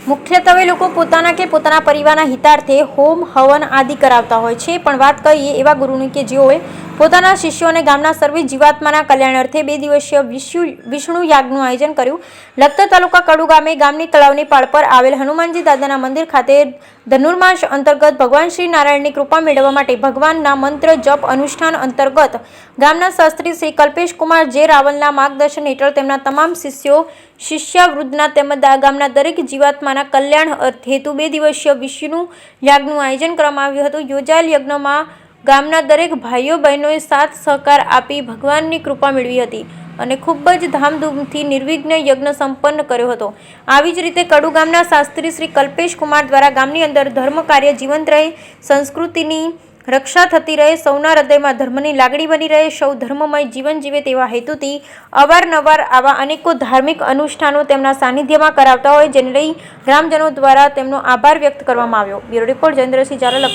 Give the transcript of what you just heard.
મુખ્યત્વે લોકો પોતાના કે પોતાના પરિવારના હિતાર્થે હોમ હવન આદિ કરાવતા હોય છે, પણ વાત કરીએ એવા ગુરુની કે જેઓએ પોતાના શિષ્યો અને ગામના સર્વે જીવાત્માના કલ્યાણ અર્થે 2 દિવસીય વિષ્ણુ યાગનું આયોજન કર્યું. લખતર તાલુકા કડુ ગામે ગામની તળાવની પાળ પર આવેલ હનુમાનજી દાદાના મંદિર ખાતે ધનુર્માસ અંતર્ગત ભગવાન શ્રી નારાયણની કૃપા મેળવવા માટે ભગવાનના મંત્ર જપ અનુષ્ઠાન અંતર્ગત ગામના શાસ્ત્રી શ્રી કલ્પેશકુમાર જે રાવલના માર્ગદર્શન હેઠળ તેમના તમામ શિષ્યો શિષ્યાવૃંદના તેમજ ગામના દરેક જીવાત્માના કલ્યાણ હેતુ 2 દિવસીય વિષ્ણુ યાગનું આયોજન કરવામાં આવ્યું હતું. યોજાયેલ યજ્ઞમાં ગામના દરેક ભાઈઓ બહેનોએ સાથ સહકાર આપી ભગવાનની કૃપા મેળવી હતી અને ખૂબ જ ધામધૂમથી નિર્વિઘ્ન યજ્ઞ સંપન્ન કર્યો હતો. આવી જ રીતે કડુ ગામના શાસ્ત્રી શ્રી કલ્પેશકુમાર દ્વારા ગામની અંદર ધર્મ કાર્ય જીવંત રહે, સંસ્કૃતિની રક્ષા થતી રહે, સૌના હૃદયમાં ધર્મની લાગણી બની રહે, સૌ ધર્મમય જીવન જીવે તેવા હેતુથી અવારનવાર આવા અનેકો ધાર્મિક અનુષ્ઠાનો તેમના સાનિધ્યમાં કરાવતા હોય, જેને લઈ ગ્રામજનો દ્વારા તેમનો આભાર વ્યક્ત કરવામાં આવ્યો. Bureau report Jayendrasinh Jhala.